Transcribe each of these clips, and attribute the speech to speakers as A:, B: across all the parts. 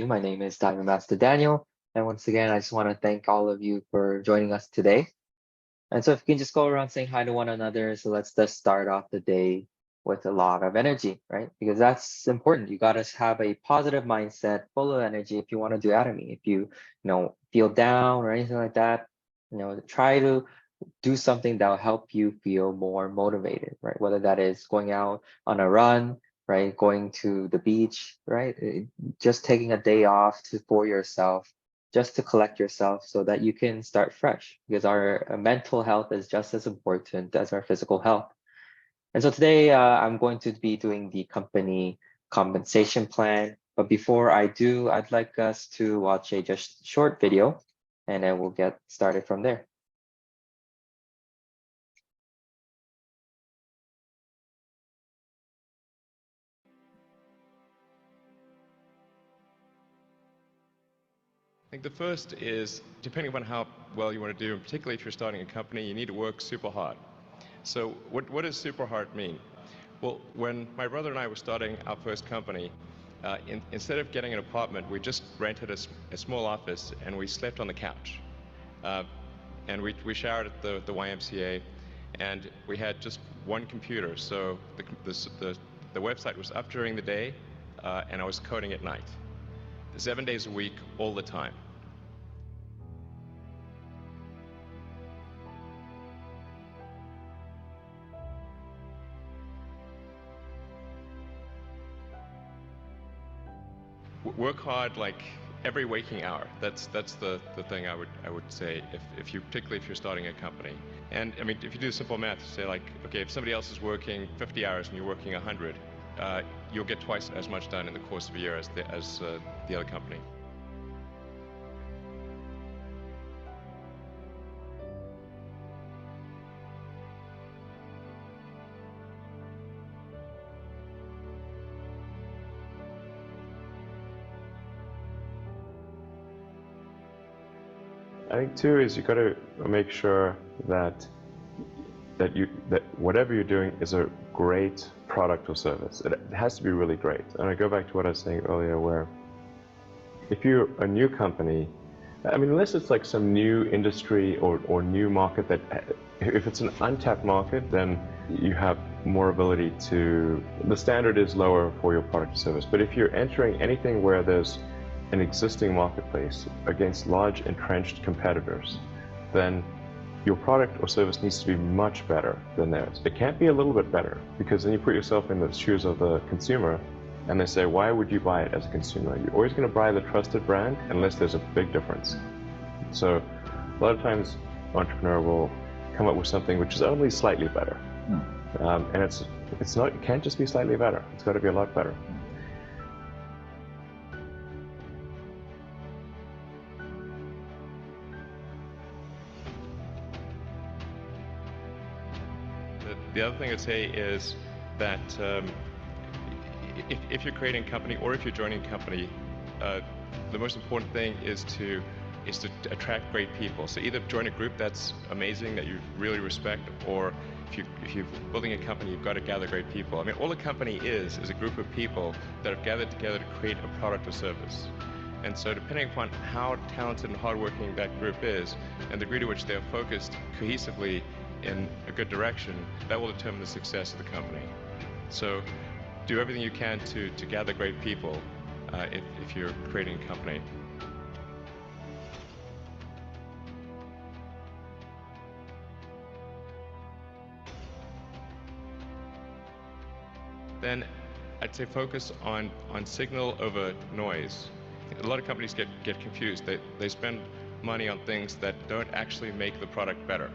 A: My name is Diamond Master Daniel, and once again, I just want to thank all of you for joining us today. And so, if you can just go around saying hi to one another, so let's just start off the day with a lot of energy, right? Because that's important. You got to have a positive mindset, full of energy if you want to do Atomy. If you feel down or anything like that, try to do something that will help you feel more motivated, right? Whether that is going out on a run, right? Going to the beach, right? Just taking a day off for yourself, just to collect yourself so that you can start fresh because our mental health is just as important as our physical health. And so today I'm going to be doing the company compensation plan. But before I do, I'd like us to watch a just short video and then we'll get started from there.
B: I think the first is, depending upon how well you want to do, and particularly if you're starting a company, you need to work super hard. So what does super hard mean? Well, when my brother and I were starting our first company, instead of getting an apartment, we just rented a small office and we slept on the couch. And we showered at the YMCA, and we had just one computer. So the website was up during the day, and I was coding at night. 7 days a week, all the time. Work hard like every waking hour. That's the thing I would say particularly if you're starting a company. And I mean, if you do simple math, say like, okay, if somebody else is working 50 hours and you're working 100, you'll get twice as much done in the course of a year as the other company.
C: I think too is you got to make sure that whatever you're doing is a great product or service. It has to be really great. And I go back to what I was saying earlier, where if you're a new company, I mean, unless it's like some new industry or new market if it's an untapped market, then you have more ability the standard is lower for your product or service. But if you're entering anything where there's an existing marketplace against large entrenched competitors, then your product or service needs to be much better than theirs. It can't be a little bit better, because then you put yourself in the shoes of the consumer and they say, why would you buy it as a consumer? You're always going to buy the trusted brand unless there's a big difference. So a lot of times entrepreneur will come up with something which is only slightly better. And it can't just be slightly better. It's got to be a lot better.
B: The other thing I'd say is that if you're creating a company or if you're joining a company, the most important thing is to attract great people. So either join a group that's amazing, that you really respect, or if you're building a company, you've got to gather great people. I mean, all a company is a group of people that have gathered together to create a product or service. And so depending upon how talented and hardworking that group is, and the degree to which they are focused cohesively in a good direction, that will determine the success of the company. So do everything you can to gather great people if you're creating a company. Then I'd say focus on signal over noise. A lot of companies get confused. They spend money on things that don't actually make the product better.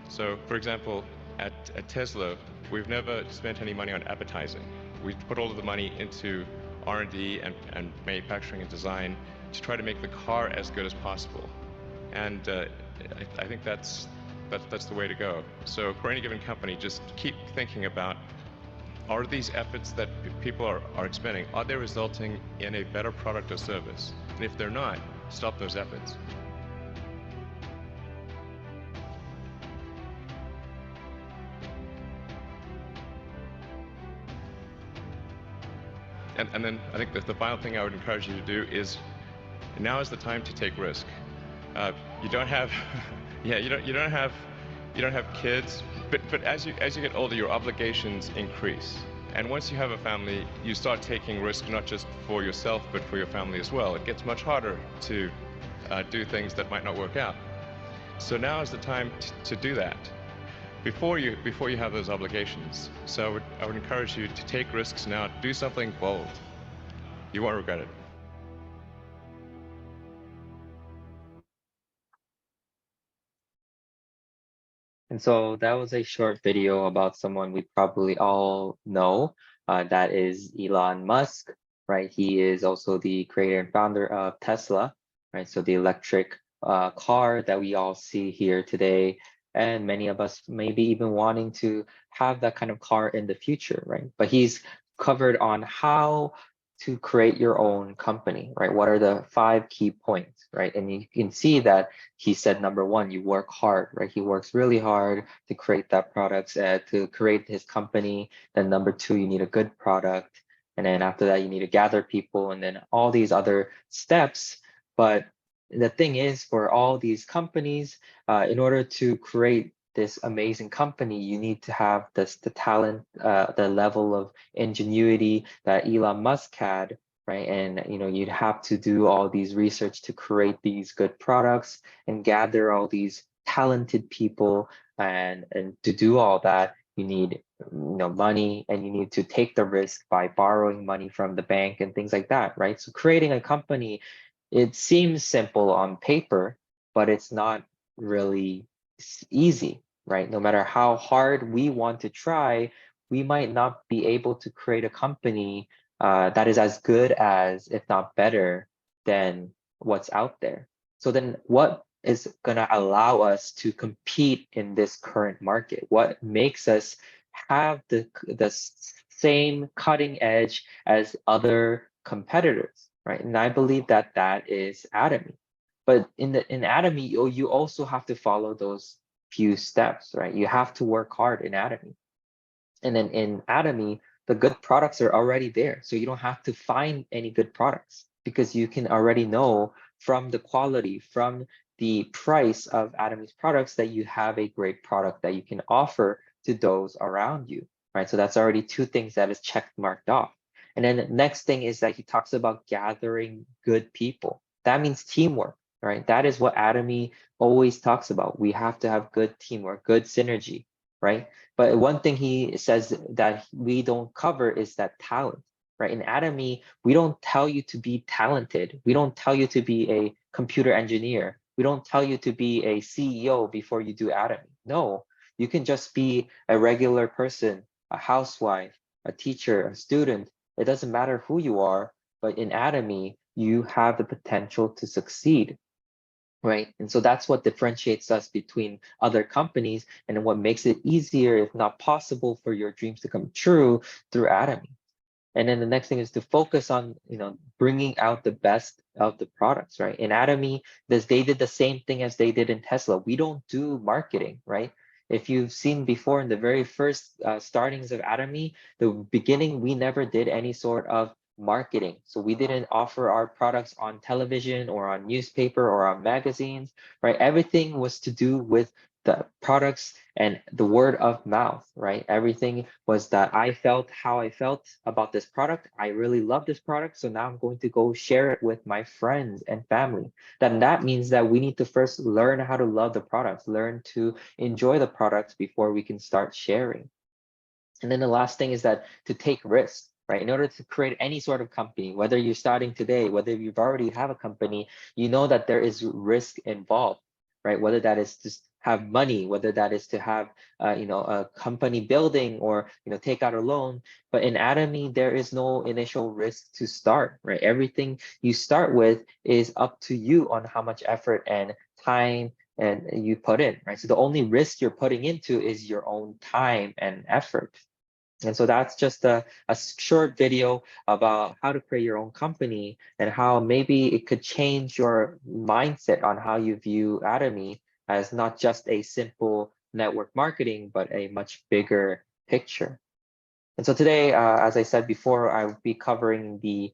B: So, for example, at Tesla, we've never spent any money on advertising. We put all of the money into R&D and manufacturing and design to try to make the car as good as possible. And I think that's the way to go. So for any given company, just keep thinking about, are these efforts that people are expending, are they resulting in a better product or service? And if they're not, stop those efforts. and then I think that the final thing I would encourage you to do is, now is the time to take risk. You don't have, yeah, you don't have kids, but as you get older, your obligations increase. And once you have a family, you start taking risk not just for yourself, but for your family as well. It gets much harder to do things that might not work out. So now is the time to do that before you have those obligations. So I would encourage you to take risks now. Do something bold. You won't regret it.
A: And so that was a short video about someone we probably all know. That is Elon Musk, right? He is also the creator and founder of Tesla, right? So the electric car that we all see here today, and many of us maybe even wanting to have that kind of car in the future, right? But he's covered on how to create your own company, right? What are the 5 key points, right? And you can see that he said, number 1, you work hard, right? He works really hard to create that product, to create his company. Then number 2, you need a good product. And then after that, you need to gather people and then all these other steps. But the thing is, for all these companies, in order to create this amazing company, you need to have the talent, the level of ingenuity that Elon Musk had, right? And you'd have to do all these research to create these good products and gather all these talented people, and to do all that, you need money, and you need to take the risk by borrowing money from the bank and things like that, right? So creating a company, it seems simple on paper, but it's not really easy, right? No matter how hard we want to try, we might not be able to create a company that is as good as, if not better, than what's out there. So then what is going to allow us to compete in this current market? What makes us have the same cutting edge as other competitors, right? And I believe that that is Atomy. But in Atomy, you also have to follow those few steps, right? You have to work hard in Atomy. And then in Atomy, the good products are already there. So you don't have to find any good products, because you can already know from the quality, from the price of Atomy's products, that you have a great product that you can offer to those around you, right? So that's already 2 things that is checked marked off. And then the next thing is that he talks about gathering good people. That means teamwork, right? That is what Atomy always talks about. We have to have good teamwork, good synergy, right? But one thing he says that we don't cover is that talent, right? In Atomy, we don't tell you to be talented. We don't tell you to be a computer engineer. We don't tell you to be a CEO before you do Atomy. No, you can just be a regular person, a housewife, a teacher, a student. It doesn't matter who you are, but in Atomy, you have the potential to succeed, right? And so that's what differentiates us between other companies, and what makes it easier, if not possible, for your dreams to come true through Atomy. And then the next thing is to focus on, bringing out the best of the products, right? In Atomy, they did the same thing as they did in Tesla. We don't do marketing, right? If you've seen before in the very first startings of Atomy, the beginning, we never did any sort of marketing. So we didn't offer our products on television or on newspaper or on magazines, right? Everything was to do with the products and the word of mouth, right? Everything was that I felt how I felt about this product. I really love this product. So now I'm going to go share it with my friends and family. Then that means that we need to first learn how to love the products, learn to enjoy the products before we can start sharing. And then the last thing is that to take risks, right? In order to create any sort of company, whether you're starting today, whether you've already have a company, you know that there is risk involved, right? Whether that is to have money, whether that is to have, a company building, or, take out a loan. But in Atomy, there is no initial risk to start, right? Everything you start with is up to you on how much effort and time and you put in, right? So the only risk you're putting into is your own time and effort. And so that's just a short video about how to create your own company, and how maybe it could change your mindset on how you view Atomy as not just a simple network marketing, but a much bigger picture. And so today, as I said before, I will be covering the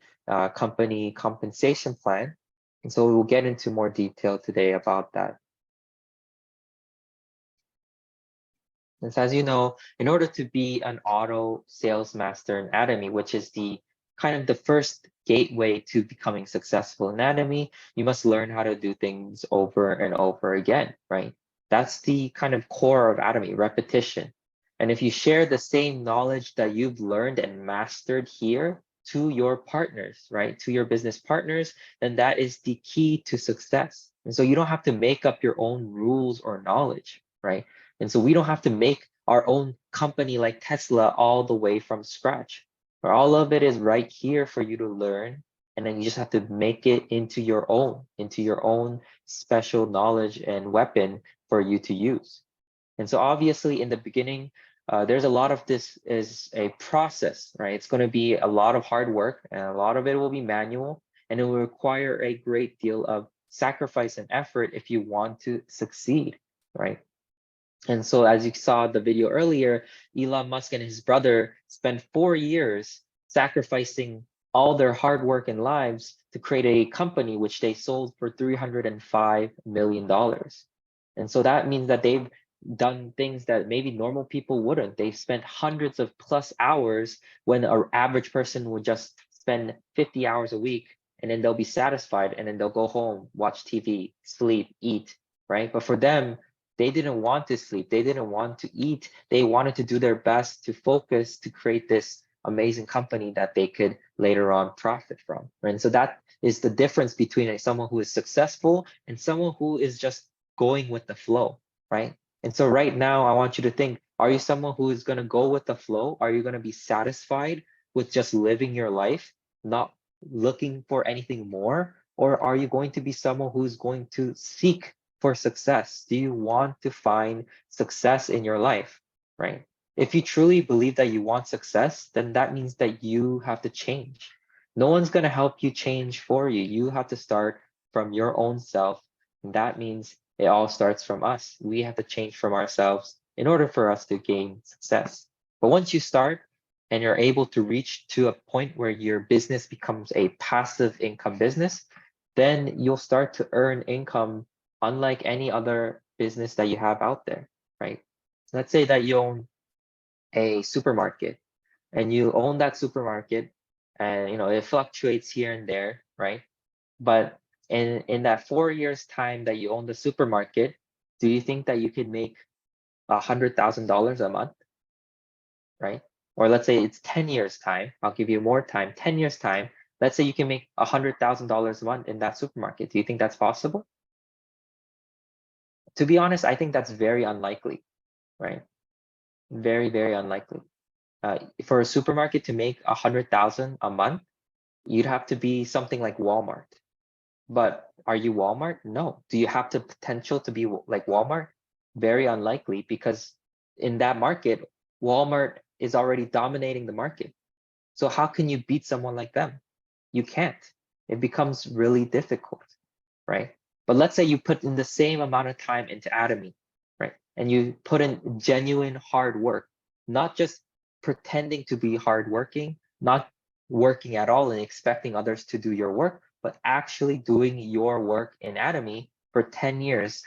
A: company compensation plan. And so we'll get into more detail today about that. And so as you know, in order to be an auto sales master in Atomy, which is the kind of the first gateway to becoming successful in Atomy, you must learn how to do things over and over again, right? That's the kind of core of Atomy, repetition. And if you share the same knowledge that you've learned and mastered here to your partners, right? To your business partners, then that is the key to success. And so you don't have to make up your own rules or knowledge, right? And so we don't have to make our own company like Tesla all the way from scratch. Where all of it is right here for you to learn. And then you just have to make it into your own special knowledge and weapon for you to use. And so obviously in the beginning, there's a lot of this is a process, right? It's going to be a lot of hard work and a lot of it will be manual and it will require a great deal of sacrifice and effort if you want to succeed, right? And so as you saw the video earlier, Elon Musk and his brother spent 4 years sacrificing all their hard work and lives to create a company which they sold for $305 million. And so that means that they've done things that maybe normal people wouldn't. They've spent hundreds of plus hours when an average person would just spend 50 hours a week and then they'll be satisfied and then they'll go home, watch TV, sleep, eat, right? But for them, they didn't want to sleep. They didn't want to eat. They wanted to do their best to focus to create this amazing company that they could later on profit from. Right? And so that is the difference between someone who is successful and someone who is just going with the flow, right? And so right now, I want you to think, are you someone who is going to go with the flow? Are you going to be satisfied with just living your life, not looking for anything more? Or are you going to be someone who's going to seek for success? Do you want to find success in your life, right? If you truly believe that you want success, then that means that you have to change. No one's going to help you change for you. You have to start from your own self. And that means it all starts from us. We have to change from ourselves in order for us to gain success. But once you start and you're able to reach to a point where your business becomes a passive income business, then you'll start to earn income unlike any other business that you have out there, right? Let's say that you own a supermarket and you own that supermarket and it fluctuates here and there, right? But in that 4 years time that you own the supermarket, do you think that you could make $100,000 a month, right? Or let's say it's 10 years time, I'll give you more time, 10 years time, let's say you can make $100,000 a month in that supermarket. Do you think that's possible? To be honest, I think that's very unlikely, right? Very, very unlikely. For a supermarket to make 100,000 a month, you'd have to be something like Walmart. But are you Walmart? No. Do you have the potential to be like Walmart? Very unlikely, because in that market, Walmart is already dominating the market. So how can you beat someone like them? You can't. It becomes really difficult, right? But let's say you put in the same amount of time into Atomy, right? And you put in genuine hard work, not just pretending to be hardworking, not working at all and expecting others to do your work, but actually doing your work in Atomy for 10 years,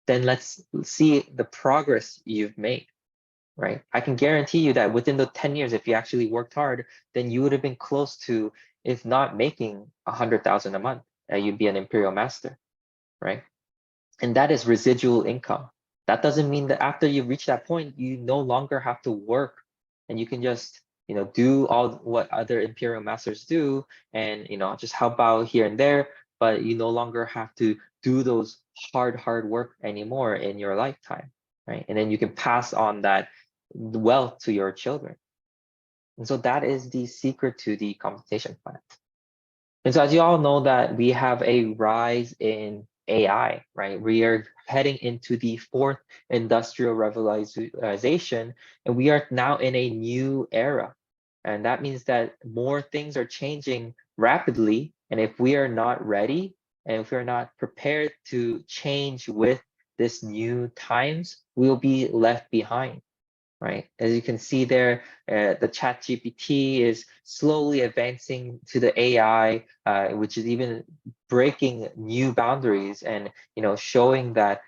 A: then let's see the progress you've made, right? I can guarantee you that within the 10 years, if you actually worked hard, then you would have been close to, if not making 100,000 a month, you'd be an Imperial Master, right? And that is residual income. That doesn't mean that after you reach that point, you no longer have to work and you can just, do all what other Imperial Masters do and, just help out here and there, but you no longer have to do those hard work anymore in your lifetime, right? And then you can pass on that wealth to your children. And so that is the secret to the compensation plan. And so as you all know that we have a rise in AI, right? We are heading into the fourth industrial revolution, and we are now in a new era. And that means that more things are changing rapidly. And if we are not ready, and if we're not prepared to change with this new times, we'll be left behind, right? As you can see there, the chat GPT is slowly advancing to the AI, which is even breaking new boundaries and, showing that,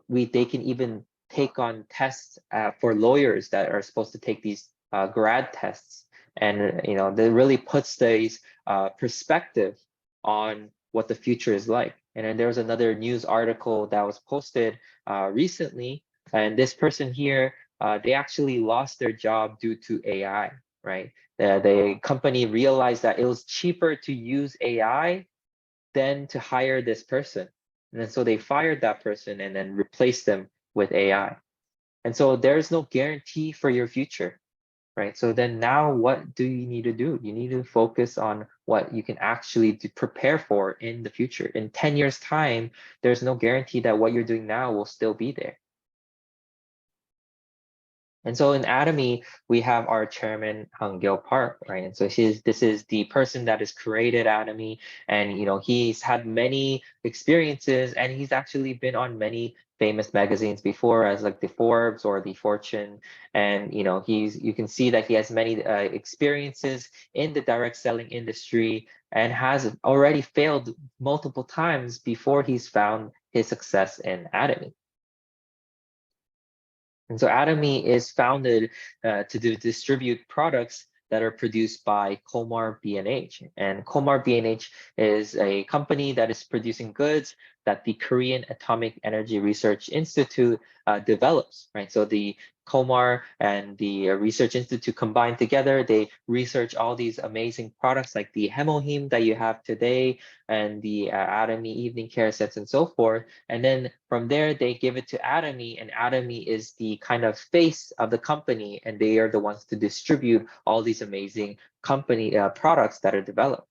A: they can even take on tests for lawyers that are supposed to take these grad tests. And, that really puts these perspective on what the future is like. And then there was another news article that was posted recently, and this person here, they actually lost their job due to AI, right? The company realized that it was cheaper to use AI than to hire this person. And then so they fired that person and then replaced them with AI. And so there's no guarantee for your future, right? So then now what do you need to do? You need to focus on what you can actually prepare for in the future. In 10 years time, there's no guarantee that what you're doing now will still be there. And so in Atomy, we have our chairman, Hang-gil Park, right? And so this is the person that has created Atomy. And, he's had many experiences and he's actually been on many famous magazines before as like the Forbes or the Fortune. And, you can see that he has many experiences in the direct selling industry and has already failed multiple times before he's found his success in Atomy. And so Atomy is founded to distribute products that are produced by Komar B&H. And Komar B&H is a company that is producing goods that the Korean Atomic Energy Research Institute develops, right? So the Komar and the Research Institute combined together, they research all these amazing products like the Hemohim that you have today and the Atomy evening care sets and so forth. And then from there, they give it to Atomy, and Atomy is the kind of face of the company, and they are the ones to distribute all these amazing company products that are developed.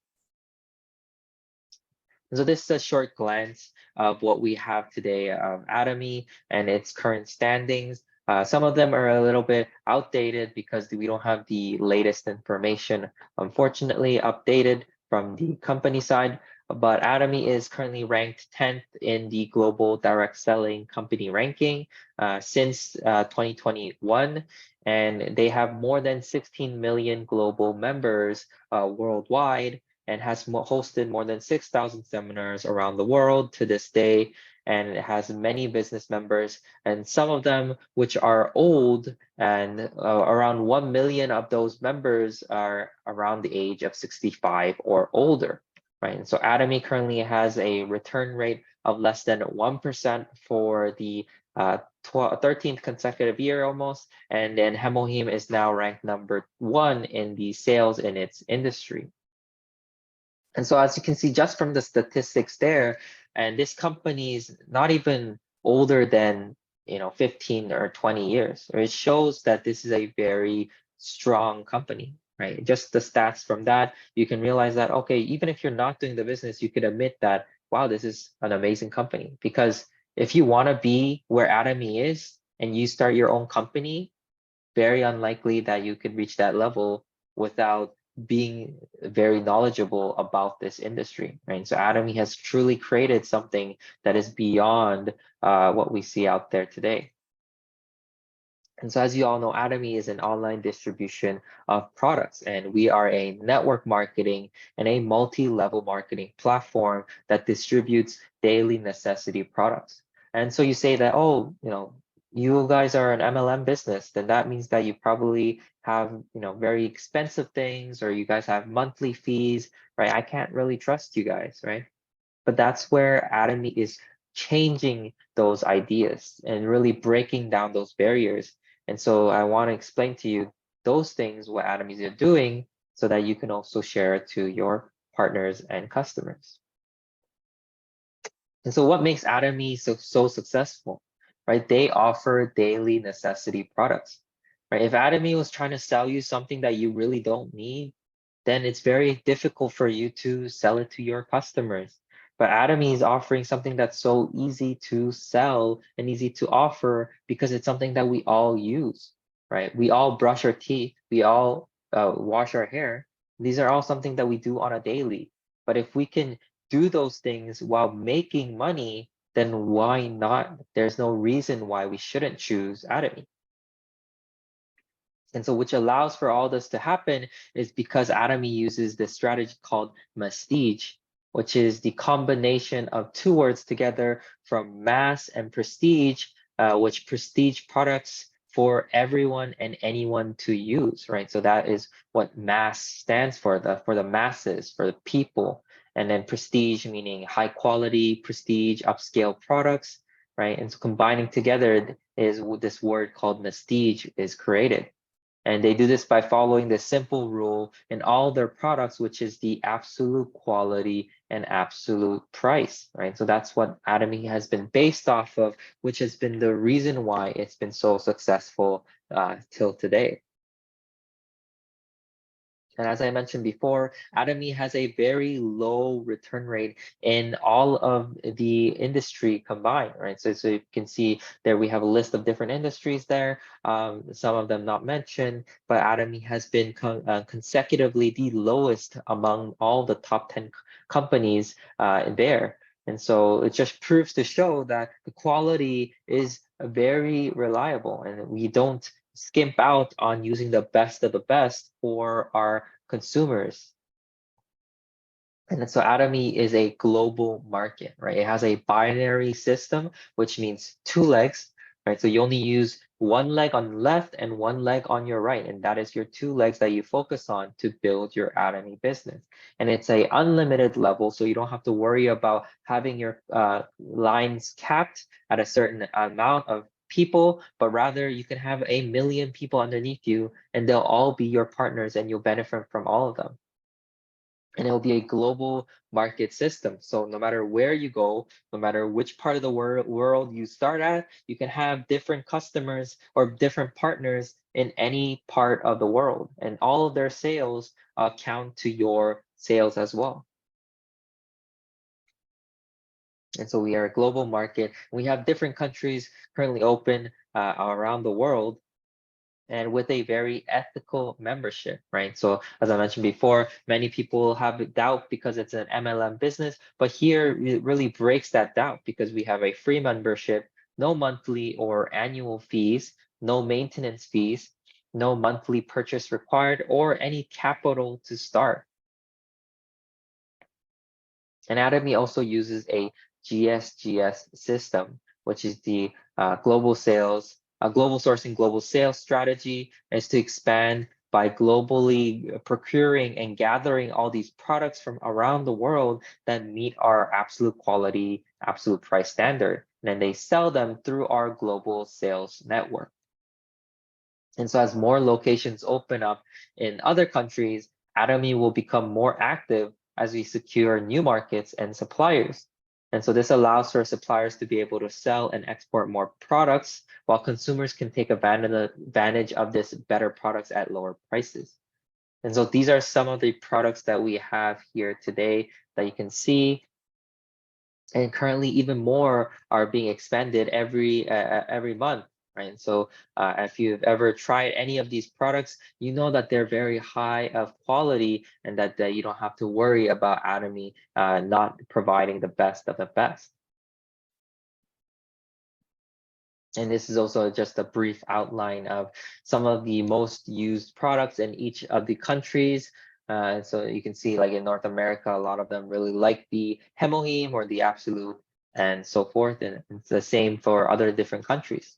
A: And so this is a short glance of what we have today of Atomy and its current standings. Some of them are a little bit outdated because we don't have the latest information, unfortunately, updated from the company side. But Atomy is currently ranked 10th in the global direct selling company ranking since 2021. And they have more than 16 million global members worldwide and has hosted more than 6,000 seminars around the world to this day. And it has many business members, and some of them which are old, and around 1 million of those members are around the age of 65 or older, right? And so Atomy currently has a return rate of less than 1% for the 13th consecutive year almost, and then Hemohim is now ranked number 1 in the sales in its industry. And so as you can see just from the statistics there, and this company is not even older than 15 or 20 years. It shows that this is a very strong company, right? Just the stats from that, you can realize that, okay, even if you're not doing the business, you could admit that, wow, this is an amazing company. Because if you want to be where Atomy is and you start your own company, very unlikely that you could reach that level without being very knowledgeable about this industry, right? So Atomy has truly created something that is beyond what we see out there today. And so as you all know, Atomy is an online distribution of products, and we are a network marketing and a multi-level marketing platform that distributes daily necessity products. And so you say that, oh, you guys are an MLM business, then that means that you probably have, very expensive things, or you guys have monthly fees, right? I can't really trust you guys, right? But that's where Atomy is changing those ideas and really breaking down those barriers. And so I want to explain to you those things, what Atomy is doing, so that you can also share it to your partners and customers. And so what makes Atomy so successful, right? They offer daily necessity products, right? If Atomy was trying to sell you something that you really don't need, then it's very difficult for you to sell it to your customers. But Atomy is offering something that's so easy to sell and easy to offer because it's something that we all use, right? We all brush our teeth, we all wash our hair. These are all something that we do on a daily. But if we can do those things while making money, then why not? There's no reason why we shouldn't choose Atomy. And so which allows for all this to happen is because Atomy uses this strategy called Prestige, which is the combination of two words together from mass and prestige, which prestige products for everyone and anyone to use, right? So that is what mass stands for the masses, for the people. And then prestige meaning high quality, prestige, upscale products, right? And so combining together is this word called Prestige is created. And they do this by following the simple rule in all their products, which is the absolute quality and absolute price, right? So that's what Atomy has been based off of, which has been the reason why it's been so successful till today. And as I mentioned before, Atomy has a very low return rate in all of the industry combined, right? So you can see there we have a list of different industries there, some of them not mentioned, but Atomy has been consecutively the lowest among all the top 10 companies there. And so it just proves to show that the quality is very reliable and we don't skimp out on using the best of the best for our consumers. And so Atomy is a global market, right? It has a binary system, which means two legs, right? So you only use one leg on the left and one leg on your right. And that is your two legs that you focus on to build your Atomy business. And it's a unlimited level, so you don't have to worry about having your lines capped at a certain amount of people, but rather you can have 1,000,000 people underneath you and they'll all be your partners and you'll benefit from all of them. And it will be a global market system. So no matter where you go, no matter which part of the world you start at, you can have different customers or different partners in any part of the world. And all of their sales count to your sales as well. And so we are a global market. We have different countries currently open around the world and with a very ethical membership, right? So as I mentioned before, many people have doubt because it's an MLM business, but here it really breaks that doubt because we have a free membership, no monthly or annual fees, no maintenance fees, no monthly purchase required, or any capital to start. And Atomy also uses a GSGS system, which is the global sourcing, global sales strategy, is to expand by globally procuring and gathering all these products from around the world that meet our absolute quality, absolute price standard. And then they sell them through our global sales network. And so as more locations open up in other countries, Atomy will become more active as we secure new markets and suppliers. And so this allows for suppliers to be able to sell and export more products while consumers can take advantage of this better products at lower prices. And so these are some of the products that we have here today that you can see. And currently even more are being expanded every month, right? So if you've ever tried any of these products, you know that they're very high of quality and that you don't have to worry about Atomy not providing the best of the best. And this is also just a brief outline of some of the most used products in each of the countries. So you can see like in North America, a lot of them really like the Hemoheme or the Absolute and so forth. And it's the same for other different countries.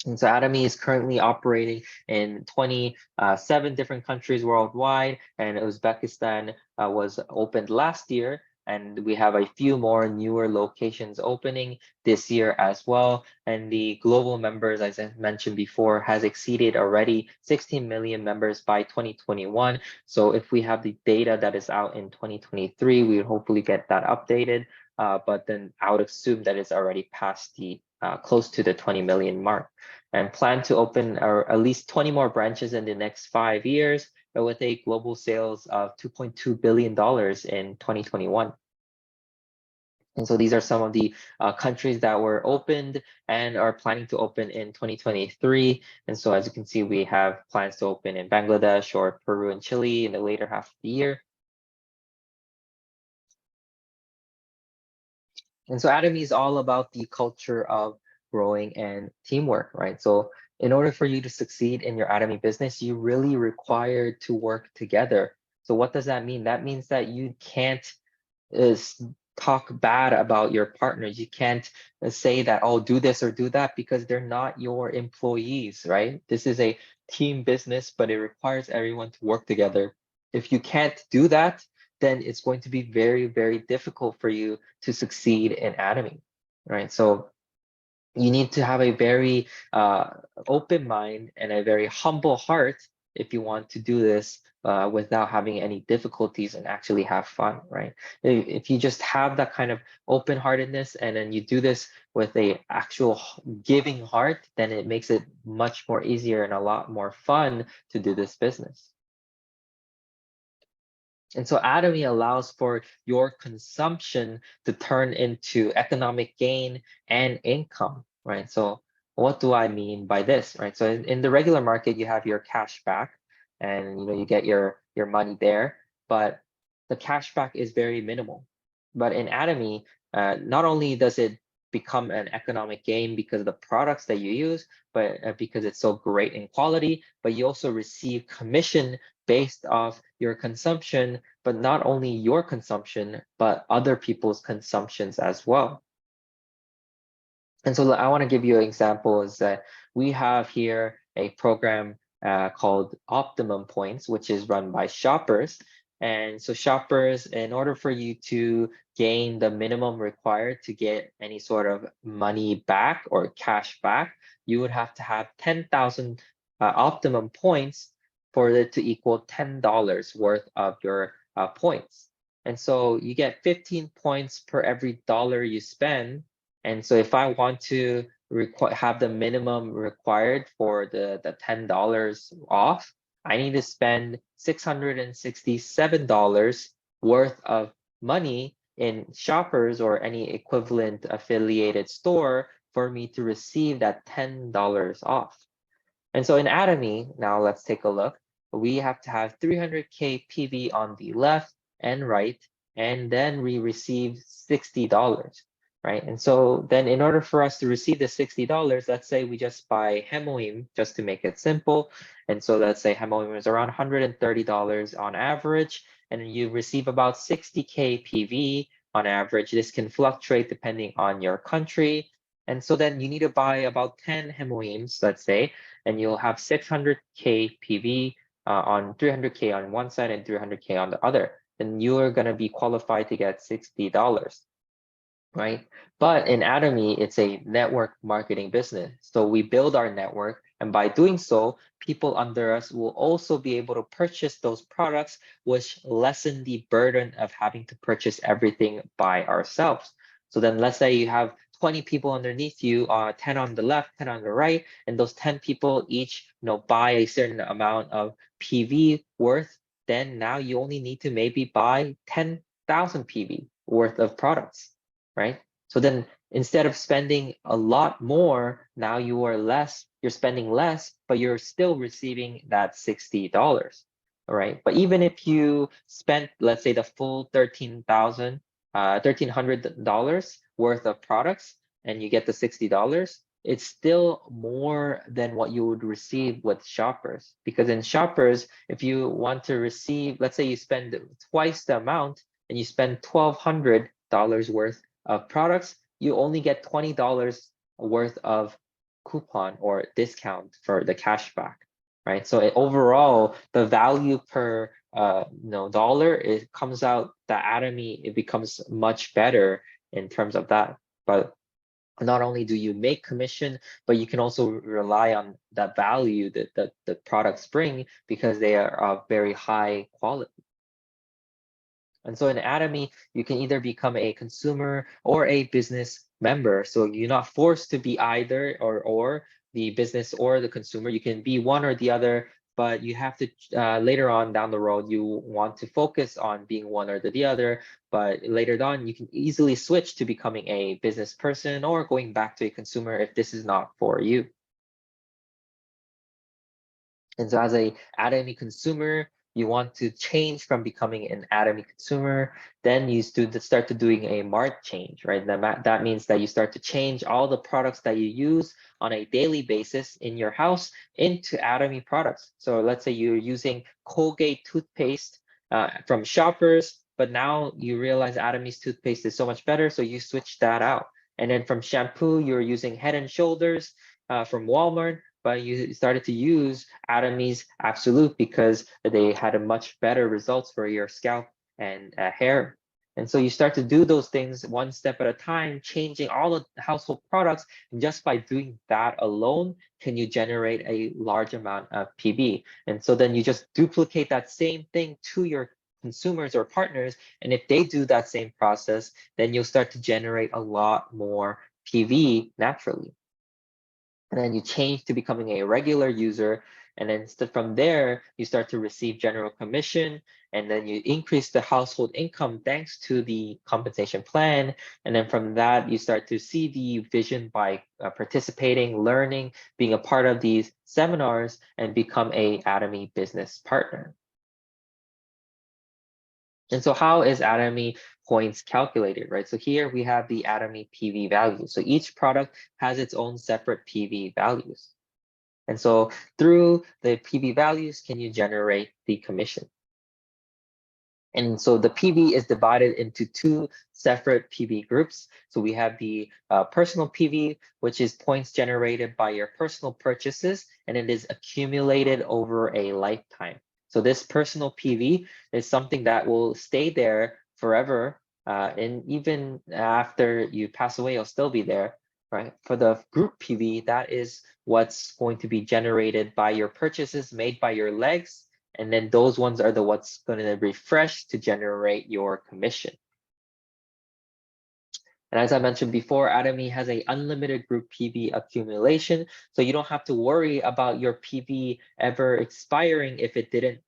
A: And so Atomy is currently operating in 27 different countries worldwide, and Uzbekistan was opened last year. And we have a few more newer locations opening this year as well. And the global members, as I mentioned before, has exceeded already 16 million members by 2021. So if we have the data that is out in 2023, we would hopefully get that updated. But then I would assume that it's already past the close to the 20 million mark, and plan to open at least 20 more branches in the next 5 years with a global sales of $2.2 billion in 2021. And so these are some of the countries that were opened and are planning to open in 2023. And so as you can see, we have plans to open in Bangladesh or Peru and Chile in the later half of the year. And so Atomy is all about the culture of growing and teamwork, right? So in order for you to succeed in your Atomy business, you really require to work together. So what does that mean? That means that you can't is talk bad about your partners. You can't say that, oh, do this or do that, because they're not your employees, right? This is a team business, but it requires everyone to work together. If you can't do that, then it's going to be very, very difficult for you to succeed in Atomy, right? So you need to have a very open mind and a very humble heart if you want to do this without having any difficulties and actually have fun, right? If you just have that kind of open-heartedness and then you do this with a actual giving heart, then it makes it much more easier and a lot more fun to do this business. And so Atomy allows for your consumption to turn into economic gain and income, right? So what do I mean by this, right? So in the regular market, you have your cash back and you get your money there, but the cash back is very minimal. But in Atomy, not only does it become an economic gain because of the products that you use, but because it's so great in quality, but you also receive commission based off your consumption, but not only your consumption, but other people's consumptions as well. And so I want to give you an example is that we have here a program called Optimum Points, which is run by shoppers. And so shoppers, in order for you to gain the minimum required to get any sort of money back or cash back, you would have to have 10,000 Optimum Points for it to equal $10 worth of your points. And so you get 15 points per every dollar you spend. And so if I want to have the minimum required for the $10 off, I need to spend $667 worth of money in shoppers or any equivalent affiliated store for me to receive that $10 off. And so in Atomy, now let's take a look. We have to have 300K PV on the left and right, and then we receive $60. Right? And so then in order for us to receive the $60, let's say we just buy Hemoim just to make it simple. And so let's say Hemoim is around $130 on average, and you receive about 60K PV on average. This can fluctuate depending on your country. And so then you need to buy about 10 Hemoims, let's say, and you'll have 600K PV on 300K on one side and 300K on the other. Then you are going to be qualified to get $60. Right? But in Atomy, it's a network marketing business. So we build our network, and by doing so, people under us will also be able to purchase those products, which lessen the burden of having to purchase everything by ourselves. So then let's say you have 20 people underneath you, 10 on the left, 10 on the right, and those 10 people each buy a certain amount of PV worth, then now you only need to maybe buy 10,000 PV worth of products. Right? So then instead of spending a lot more, now you're spending less, but you're still receiving that $60. All right. But even if you spent, let's say, the full $1,300 worth of products and you get the $60, it's still more than what you would receive with shoppers. Because in shoppers, if you want to receive, let's say you spend twice the amount and you spend $1,200 worth of products, you only get $20 worth of coupon or discount for the cashback, right? So overall, the value per dollar, it comes out, the Atomy, it becomes much better in terms of that. But not only do you make commission, but you can also rely on that value that the products bring because they are of very high quality. And so in Atomy, you can either become a consumer or a business member. So you're not forced to be either or the business or the consumer. You can be one or the other, but you have to later on down the road, you want to focus on being one or the other. But later on, you can easily switch to becoming a business person or going back to a consumer if this is not for you. And so as a Atomy consumer, you want to change from becoming an Atomy consumer, then you start to doing a mart change, right? That means that you start to change all the products that you use on a daily basis in your house into Atomy products. So let's say you're using Colgate toothpaste from Shoppers, but now you realize Atomy's toothpaste is so much better, so you switch that out. And then from shampoo, you're using Head and Shoulders from Walmart, but you started to use Atomy's Absolute because they had a much better results for your scalp and hair. And so you start to do those things one step at a time, changing all the household products. And just by doing that alone, can you generate a large amount of PV? And so then you just duplicate that same thing to your consumers or partners. And if they do that same process, then you'll start to generate a lot more PV naturally. And then you change to becoming a regular user. And then from there, you start to receive general commission, and then you increase the household income thanks to the compensation plan. And then from that, you start to see the vision by participating, learning, being a part of these seminars, and become a Atomy business partner. And so how is Atomy points calculated, right? So here we have the Atomy PV value. So each product has its own separate PV values. And so through the PV values, can you generate the commission? And so the PV is divided into two separate PV groups. So we have the personal PV, which is points generated by your personal purchases, and it is accumulated over a lifetime. So this personal PV is something that will stay there forever, and even after you pass away, it'll still be there, right? For the group PV, that is what's going to be generated by your purchases made by your legs, and then those ones are the what's going to refresh to generate your commission. And as I mentioned before, Atomy has a unlimited group PV accumulation, so you don't have to worry about your PV ever expiring if it didn't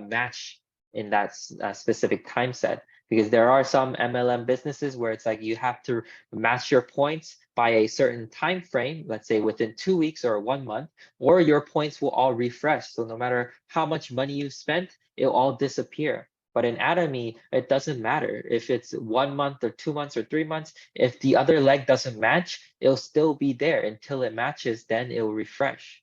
A: match in that specific time set. Because there are some MLM businesses where it's like you have to match your points by a certain time frame, let's say within 2 weeks or 1 month, or your points will all refresh. So no matter how much money you've spent, it'll all disappear. But in Atomy, it doesn't matter if it's 1 month or 2 months or 3 months. If the other leg doesn't match, it'll still be there until it matches, then it'll refresh.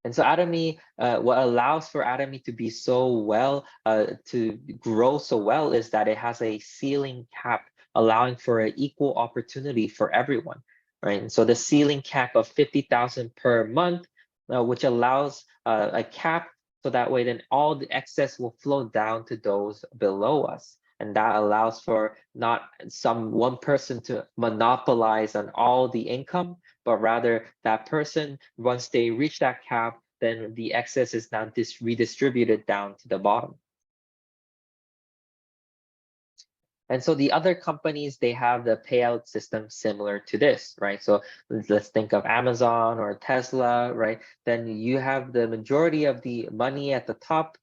A: And so Atomy, what allows for Atomy to be so well, to grow so well is that it has a ceiling cap, allowing for an equal opportunity for everyone, right? And so the ceiling cap of 50,000 per month, which allows a cap, so that way then all the excess will flow down to those below us. And that allows for not some one person to monopolize on all the income, but rather that person, once they reach that cap, then the excess is now redistributed down to the bottom. And so the other companies, they have the payout system similar to this, right? So let's think of Amazon or Tesla, right? Then you have the majority of the money at the top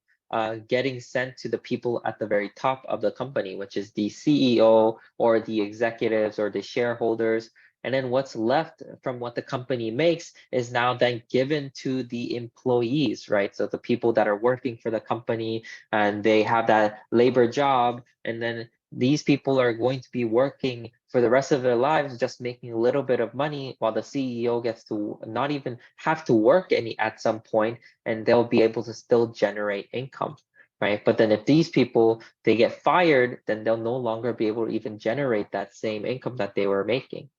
A: getting sent to the people at the very top of the company, which is the CEO or the executives or the shareholders. And then what's left from what the company makes is now then given to the employees, right? So the people that are working for the company, and they have that labor job, and then these people are going to be working for the rest of their lives, just making a little bit of money, while the CEO gets to not even have to work any at some point, and they'll be able to still generate income, right? But then if these people, they get fired, then they'll no longer be able to even generate that same income that they were making.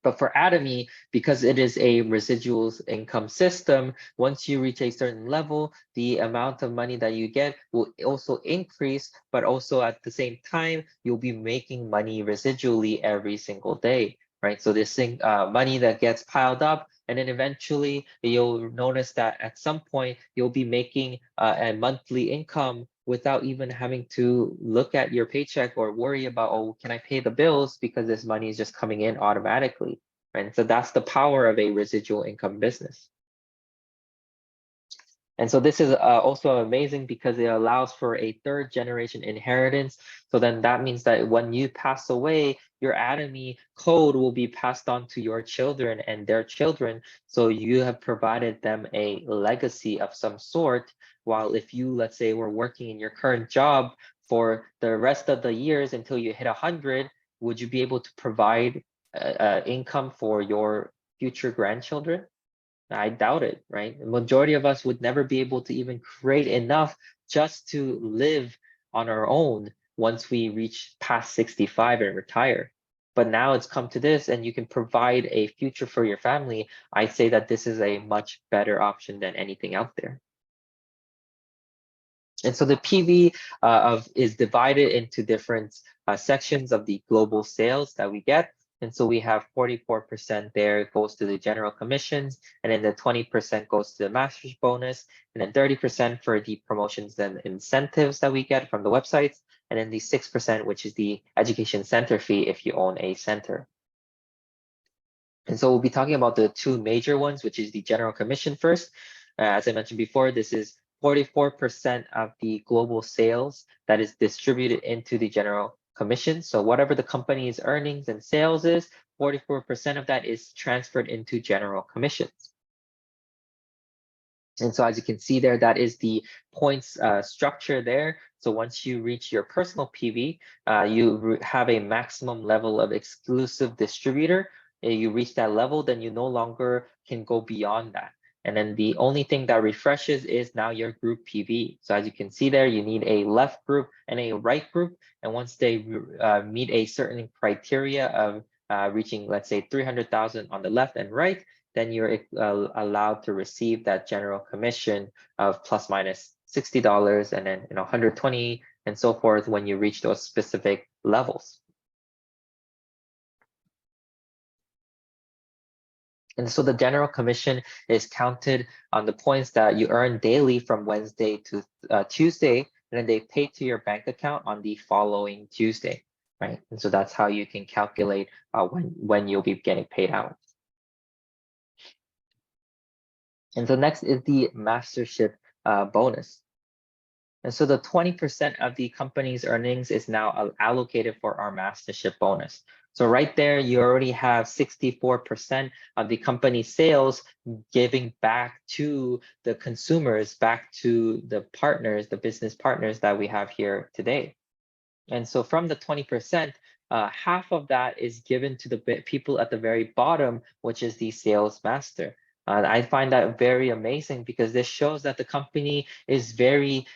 A: But for Atomy, because it is a residuals income system, once you reach a certain level, the amount of money that you get will also increase, but also at the same time, you'll be making money residually every single day, right? So this thing, money that gets piled up, and then eventually you'll notice that at some point, you'll be making a monthly income without even having to look at your paycheck or worry about, oh, can I pay the bills, because this money is just coming in automatically, right? So that's the power of a residual income business. And so this is also amazing because it allows for a third generation inheritance. So then that means that when you pass away, your Atomy code will be passed on to your children and their children. So you have provided them a legacy of some sort. While if you, let's say, were working in your current job for the rest of the years until you hit 100, would you be able to provide income for your future grandchildren? I doubt it, right? The majority of us would never be able to even create enough just to live on our own once we reach past 65 and retire. But now it's come to this, and you can provide a future for your family. I say that this is a much better option than anything out there. And so the PV is divided into different sections of the global sales that we get. And so we have 44% there goes to the general commissions, and then the 20% goes to the master's bonus, and then 30% for the promotions and incentives that we get from the websites, and then the 6%, which is the education center fee if you own a center. And so we'll be talking about the two major ones, which is the general commission first. As I mentioned before, this is 44% of the global sales that is distributed into the general commission. So whatever the company's earnings and sales is, 44% of that is transferred into general commissions. And so as you can see there, that is the points structure there. So once you reach your personal PV, you have a maximum level of exclusive distributor. You reach that level, then you no longer can go beyond that. And then the only thing that refreshes is now your group PV. So as you can see there, you need a left group and a right group. And once they meet a certain criteria of reaching, let's say, 300,000 on the left and right, then you're allowed to receive that general commission of plus minus $60 and then 120 and so forth when you reach those specific levels. And so the general commission is counted on the points that you earn daily from Wednesday to Tuesday, and then they pay to your bank account on the following Tuesday, right? And so that's how you can calculate when you'll be getting paid out. And so next is the mastership bonus. And so the 20% of the company's earnings is now allocated for our mastership bonus. So right there, you already have 64% of the company's sales giving back to the consumers, back to the partners, the business partners that we have here today. And so from the 20%, half of that is given to the people at the very bottom, which is the sales master. I find that very amazing because this shows that the company is very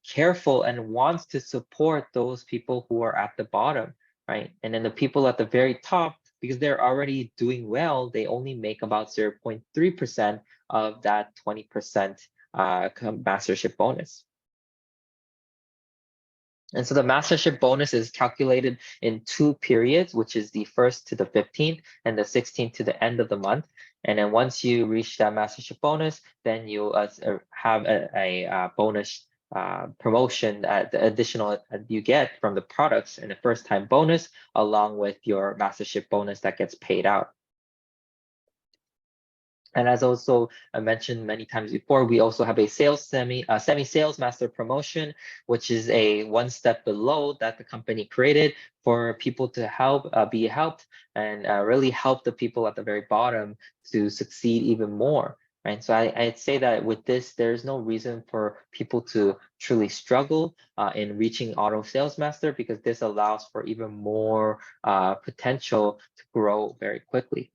A: careful and wants to support those people who are at the bottom, right? And then the people at the very top, because they're already doing well, they only make about 0.3% of that 20% mastership bonus. And so the mastership bonus is calculated in 2 periods, which is the 1st to the 15th and the 16th to the end of the month. And then once you reach that mastership bonus, then you have a bonus promotion, the additional you get from the products and a first-time bonus, along with your mastership bonus that gets paid out. And as also I mentioned many times before, we also have a semi-sales master promotion, which is a one step below that the company created for people to help be helped and really help the people at the very bottom to succeed even more. Right. So I'd say that with this, there's no reason for people to truly struggle in reaching auto sales master because this allows for even more potential to grow very quickly.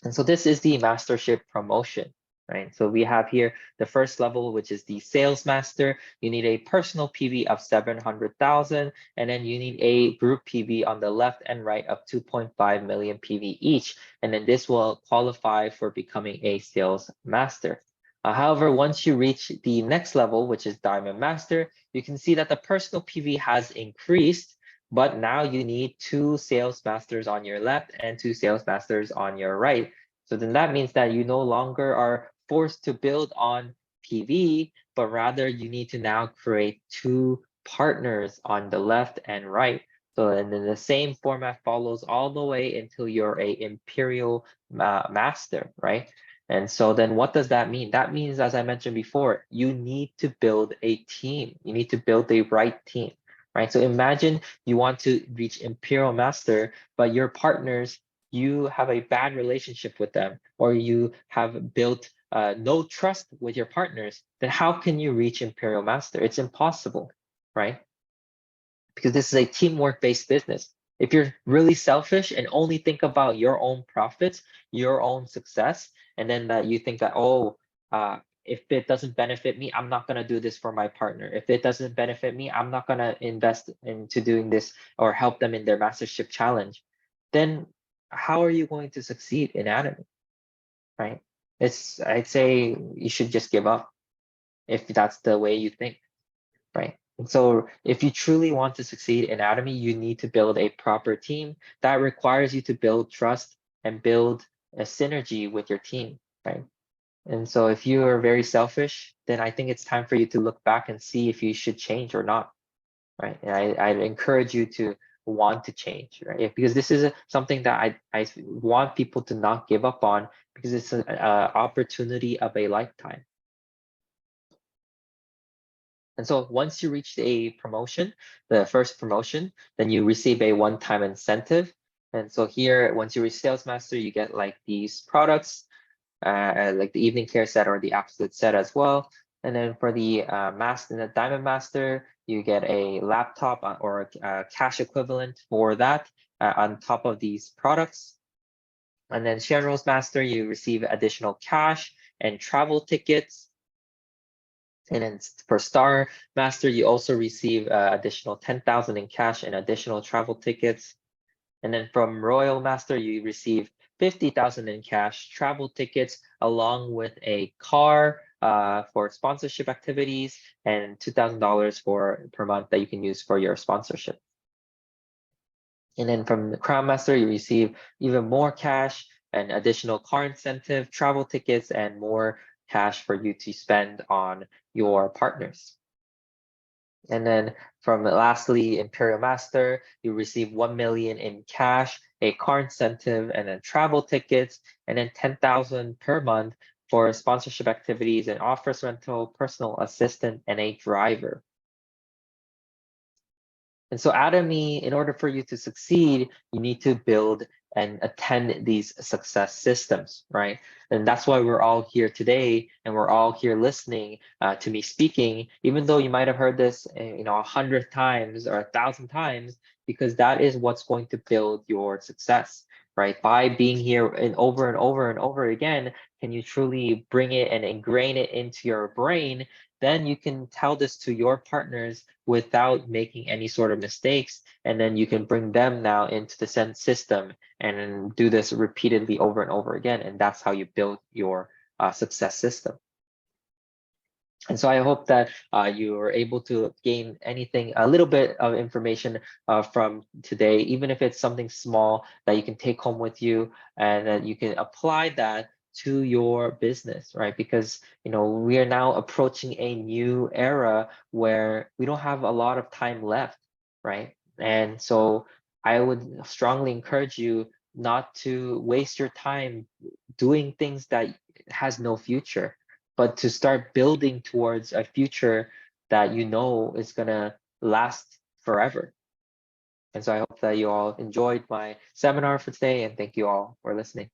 A: And so this is the mastership promotion, right? So we have here the first level, which is the sales master. You need a personal PV of 700,000, and then you need a group PV on the left and right of 2.5 million PV each. And then this will qualify for becoming a sales master. However, once you reach the next level, which is Diamond Master, you can see that the personal PV has increased, but now you need 2 sales masters on your left and 2 sales masters on your right. So then that means that you no longer are forced to build on PV, but rather you need to now create 2 partners on the left and right. So and then the same format follows all the way until you're a imperial master, right? And so then what does that mean? That means, as I mentioned before, you need to build a team. You need to build the right team, right? So imagine you want to reach Imperial Master, but your partners, you have a bad relationship with them, or you have built no trust with your partners. Then how can you reach Imperial Master? It's impossible, right? Because this is a teamwork-based business. If you're really selfish and only think about your own profits, your own success, and then that you think that, oh, if it doesn't benefit me, I'm not going to do this for my partner. If it doesn't benefit me, I'm not going to invest into doing this or help them in their mastership challenge. Then how are you going to succeed in Atomy, right? I'd say you should just give up if that's the way you think, right? And so if you truly want to succeed in Atomy, you need to build a proper team. That requires you to build trust and build a synergy with your team, right? And so if you are very selfish, then I think it's time for you to look back and see if you should change or not, right? And I'd encourage you to want to change, right? Because this is something that I want people to not give up on, because it's an opportunity of a lifetime. And so once you reach a promotion, the first promotion, then you receive a one-time incentive. And so here, once you reach Sales Master, you get like these products, like the evening care set or the absolute set as well. And then for the the Diamond Master, you get a laptop or a cash equivalent for that on top of these products. And then Sharon Rose Master, you receive additional cash and travel tickets. And then for Star Master, you also receive additional 10,000 in cash and additional travel tickets. And then from Royal Master, you receive 50,000 in cash, travel tickets, along with a car for sponsorship activities, and $2,000 per month that you can use for your sponsorship. And then from the Crown Master, you receive even more cash, an additional car incentive, travel tickets, and more cash for you to spend on your partners. And then from lastly, Imperial Master, you receive 1 million in cash, a car incentive, and then travel tickets, and then 10,000 per month for sponsorship activities and office rental, personal assistant, and a driver. And so Atomy, in order for you to succeed, you need to build and attend these success systems, right? And that's why we're all here today, and we're all here listening to me speaking, even though you might have heard this, 100 times or 1,000 times, because that is what's going to build your success, right? By being here and over and over and over again, can you truly bring it and ingrain it into your brain? Then you can tell this to your partners without making any sort of mistakes. And then you can bring them now into the sense system and do this repeatedly over and over again. And that's how you build your success system. And so I hope that you are able to gain a little bit of information from today, even if it's something small that you can take home with you, and that you can apply that to your business, right? Because we are now approaching a new era where we don't have a lot of time left, right? And so I would strongly encourage you not to waste your time doing things that has no future, but to start building towards a future that is gonna last forever. And so I hope that you all enjoyed my seminar for today, and thank you all for listening.